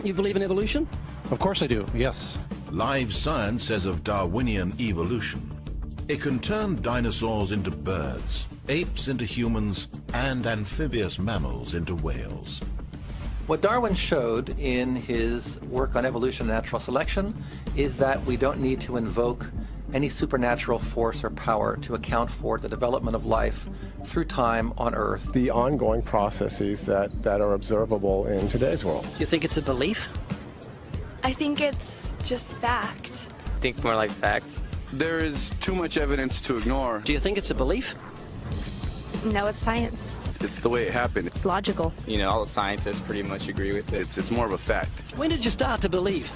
You believe in evolution? Of course I do, yes. Live science says of Darwinian evolution, it can turn dinosaurs into birds, apes into humans, and amphibious mammals into whales. What Darwin showed in his work on evolution and natural selection is that we don't need to invoke any supernatural force or power to account for the development of life through time on Earth. The ongoing processes that are observable in today's world. Do you think it's a belief? I think it's just fact. I think more like facts. There is too much evidence to ignore. Do you think it's a belief? No, it's science. It's the way it happened. It's logical. You know, all the scientists pretty much agree with it. It's more of a fact. When did you start to believe?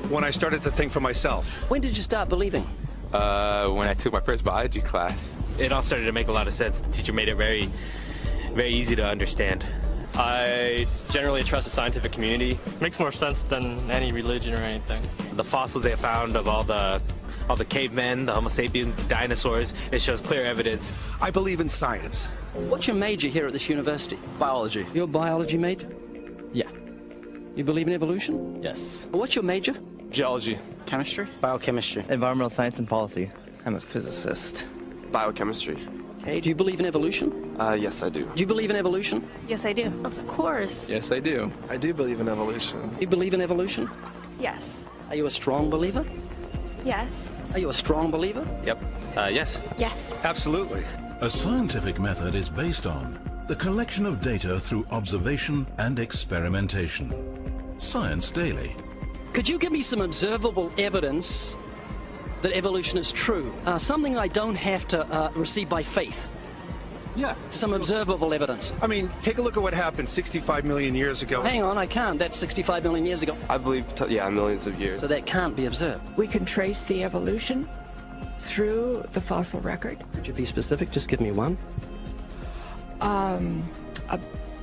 When I started to think for myself. When did you start believing? When I took my first biology class. It all started to make a lot of sense. The teacher made it very, very easy to understand. I generally trust the scientific community. Makes more sense than any religion or anything. The fossils they found of all the cavemen, the Homo sapiens, the dinosaurs, it shows clear evidence. I believe in science. What's your major here at this university? Biology. Your biology major? Yeah. You believe in evolution? Yes. What's your major? Geology. Chemistry? Biochemistry. Environmental science and policy. I'm a physicist. Biochemistry. Okay, do you believe in evolution? Yes, I do. Do you believe in evolution? Yes, I do. Of course. Yes, I do. I do believe in evolution. You believe in evolution? Yes. Are you a strong believer? Yes. Are you a strong believer? Yep. Yes. Yes. Absolutely. A scientific method is based on the collection of data through observation and experimentation. Science Daily. Could you give me some observable evidence that evolution is true? Something I don't have to receive by faith. Yeah. Some observable evidence. I mean, take a look at what happened 65 million years ago. Hang on, I can't. That's 65 million years ago. I believe, millions of years. So that can't be observed. We can trace the evolution through the fossil record. Could you be specific? Just give me one.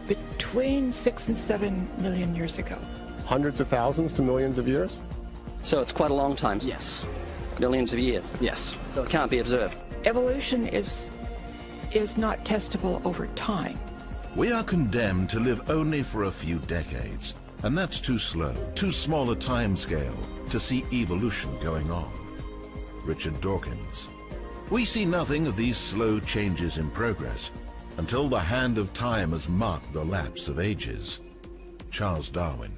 Between 6 and 7 million years ago. Hundreds of thousands to millions of years? So it's quite a long time. Yes. Millions of years. Yes. So it can't be observed. Evolution is not testable over time. We are condemned to live only for a few decades, and that's too slow, too small a time scale to see evolution going on. Richard Dawkins. We see nothing of these slow changes in progress until the hand of time has marked the lapse of ages. Charles Darwin.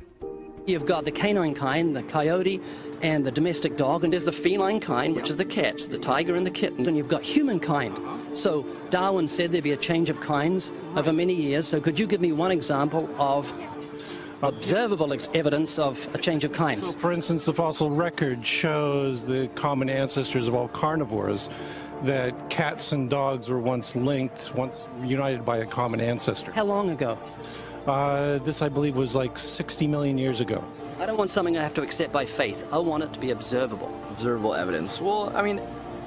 You've got the canine kind, the coyote, and the domestic dog, and there's the feline kind, which is the cats, the tiger and the kitten, and you've got humankind. So Darwin said there'd be a change of kinds over many years, so could you give me one example of observable evidence of a change of kinds? So, for instance, the fossil record shows the common ancestors of all carnivores, that cats and dogs were once linked, once united by a common ancestor. How long ago? This, I believe, was like 60 million years ago. I don't want something I have to accept by faith. I want it to be observable. Observable evidence. Well, I mean,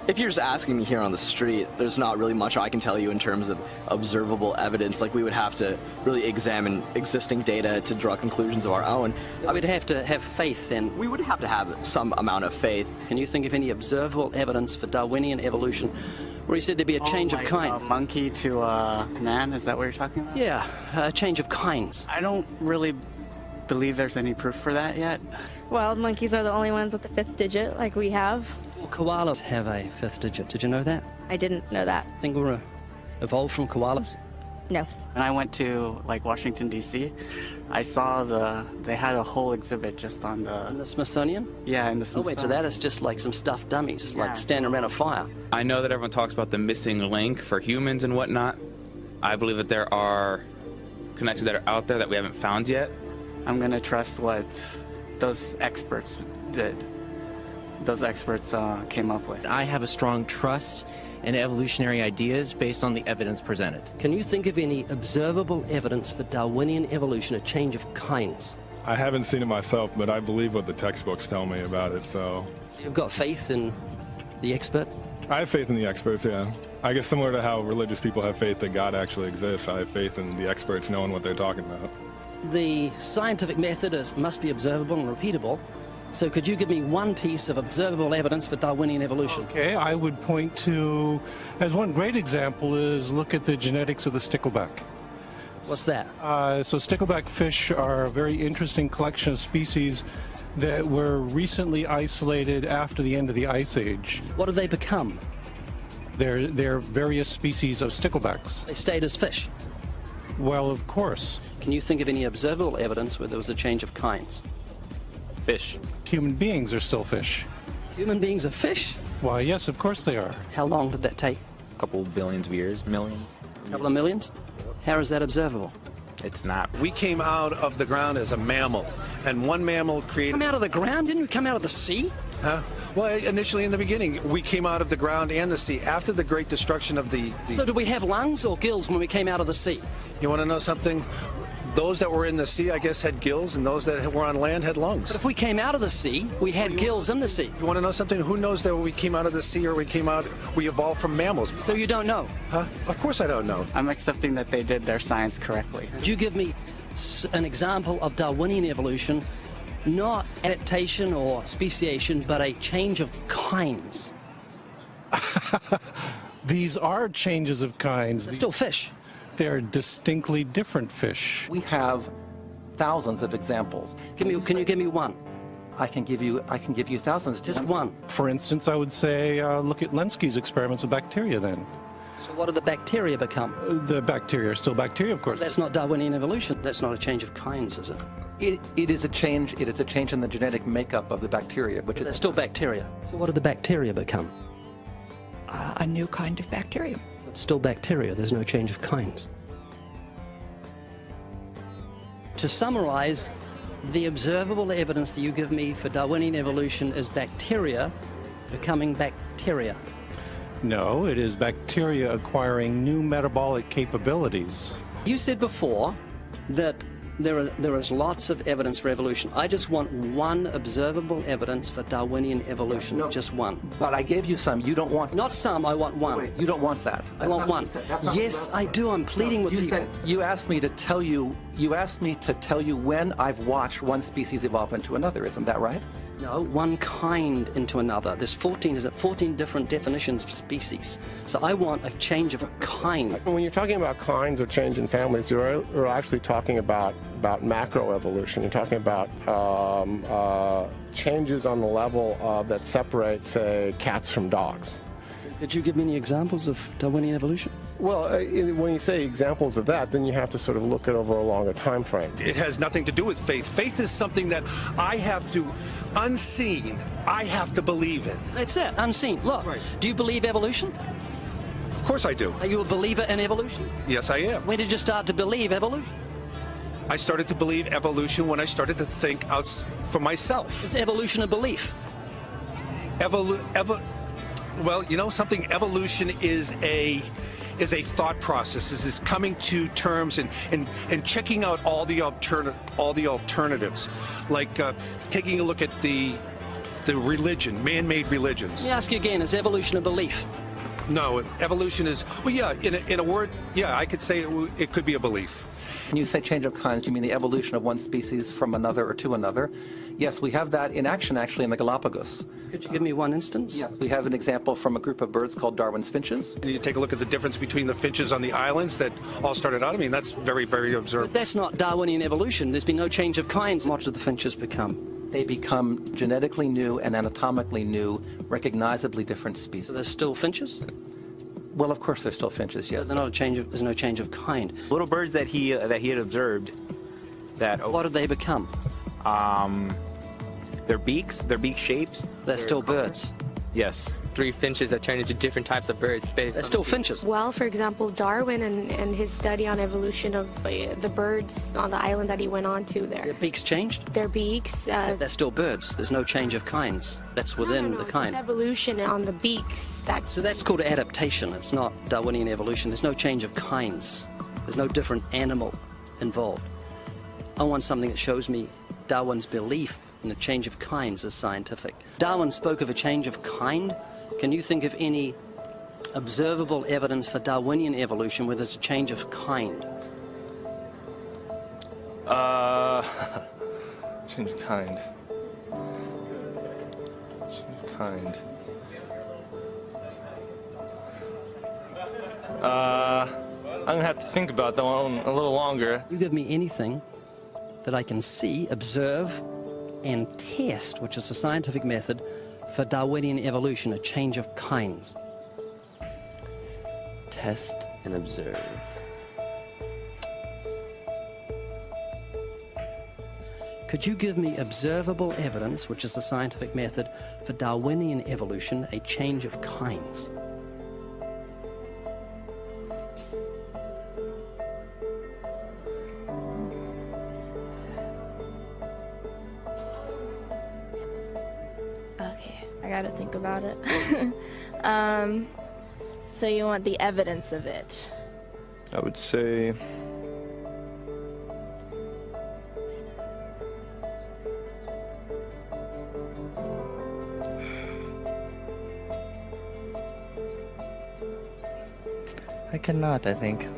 if you're just asking me here on the street, there's not really much I can tell you in terms of observable evidence. Like, we would have to really examine existing data to draw conclusions of our own. I would have to have faith then. We would have to have some amount of faith. Can you think of any observable evidence for Darwinian evolution where he said there'd be a change of kinds? Monkey to man, is that what you're talking about? Yeah, a change of kinds. I don't really believe there's any proof for that yet. Well, monkeys are the only ones with the 5th digit, like we have. Well, koalas have a 5th digit. Did you know that? I didn't know that. Think we're evolved from koalas? No. When I went to, like, Washington, D.C., I saw they had a whole exhibit just on In the Smithsonian? Yeah, in the Oh, Smithsonian. wait, so that is just like some stuffed dummies, like standing around a fire. I know that everyone talks about the missing link for humans and whatnot. I believe that there are connections that are out there that we haven't found yet. I'm going to trust what those experts did. Those experts came up with. I have a strong trust in evolutionary ideas based on the evidence presented. Can you think of any observable evidence for Darwinian evolution, a change of kinds? I haven't seen it myself, but I believe what the textbooks tell me about it, so... You've got faith in the experts? I have faith in the experts, yeah. I guess similar to how religious people have faith that God actually exists, I have faith in the experts knowing what they're talking about. The scientific method must be observable and repeatable. So could you give me one piece of observable evidence for Darwinian evolution? Okay, I would point to, as one great example is look at the genetics of the stickleback. What's that? So stickleback fish are a very interesting collection of species that were recently isolated after the end of the Ice Age. What do they become? They're various species of sticklebacks. They stayed as fish. Well, of course. Can you think of any observable evidence where there was a change of kinds? Fish. Human beings are still fish. Human beings are fish? Why, yes, of course they are. How long did that take? A couple billions of years, millions. A couple of millions? How is that observable? It's not. We came out of the ground as a mammal, and one mammal created... Come out of the ground? Didn't you come out of the sea? Huh? Well, initially in the beginning, we came out of the ground and the sea. After the great destruction of the... So did we have lungs or gills when we came out of the sea? You want to know something? Those that were in the sea, I guess, had gills, and those that were on land had lungs. But if we came out of the sea, we had gills in the sea. You want to know something? Who knows that we came out of the sea or we evolved from mammals? So you don't know? Huh? Of course I don't know. I'm accepting that they did their science correctly. Could you give me an example of Darwinian evolution, not adaptation or speciation, but a change of kinds? These are changes of kinds. They're still fish. They're distinctly different fish. We have thousands of examples. Can you give me one? I can give you thousands. Just one. For instance, I would say look at Lenski's experiments with bacteria then. So what do the bacteria become? The bacteria are still bacteria, of course. That's not Darwinian evolution. That's not a change of kinds, is it? It is a change. It is a change in the genetic makeup of the bacteria, which is... They're still bacteria. So what do the bacteria become? A new kind of bacterium. So it's still bacteria. There's no change of kinds. To summarize, the observable evidence that you give me for Darwinian evolution is bacteria becoming bacteria. No, it is bacteria acquiring new metabolic capabilities. You said before that there is lots of evidence for evolution. I just want one observable evidence for Darwinian evolution, No, just one. But I gave you some. You don't want... Not some, I want one. Wait, you don't want that. I want one. Yes, I do. I'm pleading with people. You asked me to tell you when I've watched one species evolve into another. Isn't that right? No, one kind into another. There's 14 different definitions of species. So I want a change of kind. When you're talking about kinds or change in families, you're actually talking about macroevolution. You're talking about changes on the level that separate, say, cats from dogs. So could you give me any examples of Darwinian evolution? Well, when you say examples of that, then you have to sort of look at over a longer time frame. It has nothing to do with faith. Faith is something that I have to, unseen, I have to believe in. That's it, unseen. Look, right. Do you believe evolution? Of course I do. Are you a believer in evolution? Yes, I am. When did you start to believe evolution? I started to believe evolution when I started to think out for myself. Is evolution a belief? Well, you know something? Evolution is a thought process. This is coming to terms and checking out all the alternatives, like taking a look at the religion, man-made religions. Let me ask you again: is evolution a belief? No, evolution is, well, yeah. In a word, yeah, I could say it could be a belief. When you say change of kinds, you mean the evolution of one species from another or to another? Yes, we have that in action, actually, in the Galapagos. Could you give me one instance? Yes, we have an example from a group of birds called Darwin's finches. You take a look at the difference between the finches on the islands that all started out. I mean, that's very, very observable. But that's not Darwinian evolution. There's been no change of kinds. What do the finches become? They become genetically new and anatomically new, recognizably different species. So they're still finches? Well, of course, they're still finches, yes. They're not a change of, there's no change of kind. Little birds that he had observed. What did they become? Their beak shapes. They're still birds. Yes. 3 finches that turn into different types of birds. They're still finches. Well, for example, Darwin and his study on evolution of the birds on the island that he went on to there. Their beaks changed? Their beaks. They're still birds. There's no change of kinds. That's within the kind. Evolution on the beaks. So that's called adaptation. It's not Darwinian evolution. There's no change of kinds. There's no different animal involved. I want something that shows me Darwin's belief in a change of kinds is scientific. Darwin spoke of a change of kind. Can you think of any observable evidence for Darwinian evolution where there's a change of kind? Change of kind. Change of kind. I'm gonna have to think about that one a little longer. You give me anything that I can see, observe, and test, which is a scientific method for Darwinian evolution, a change of kinds. Test and observe. Could you give me observable evidence, which is the scientific method for Darwinian evolution, a change of kinds? Okay, I gotta think about it. So you want the evidence of it? I would say I cannot, I think.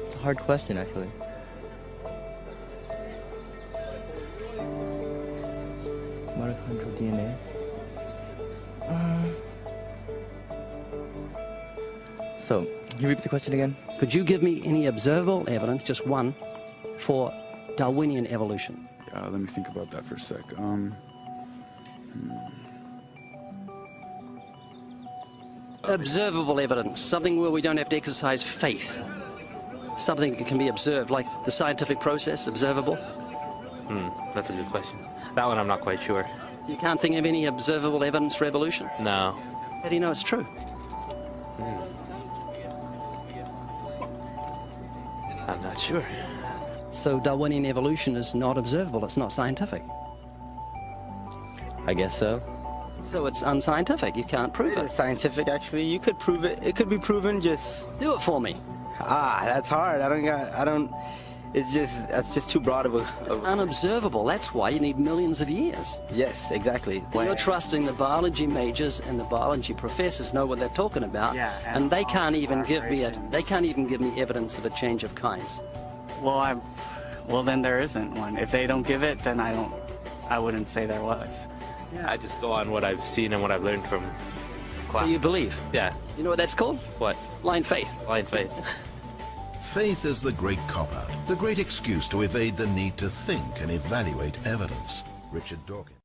It's a hard question, actually. Mitochondrial DNA. So, can you repeat the question again? Could you give me any observable evidence, just one, for Darwinian evolution? Let me think about that for a sec. Observable evidence, something where we don't have to exercise faith. Something that can be observed, like the scientific process, observable. That's a good question. That one I'm not quite sure. So you can't think of any observable evidence for evolution? No. How do you know it's true? I'm not sure. So Darwinian evolution is not observable, it's not scientific. I guess so. So it's unscientific, you can't prove it. It's scientific, actually. You could prove it. It could be proven, just... Do it for me. That's hard. That's just too broad of a... It's unobservable, that's why you need millions of years. Yes, exactly. You're trusting the biology majors and the biology professors know what they're talking about, and they can't even give me evidence of a change of kinds. Well, then there isn't one. If they don't give it, then I wouldn't say there was. Yeah. I just go on what I've seen and what I've learned from class. So you believe? Yeah. You know what that's called? What? Blind faith. Blind faith. Faith is the great cop-out, the great excuse to evade the need to think and evaluate evidence. Richard Dawkins.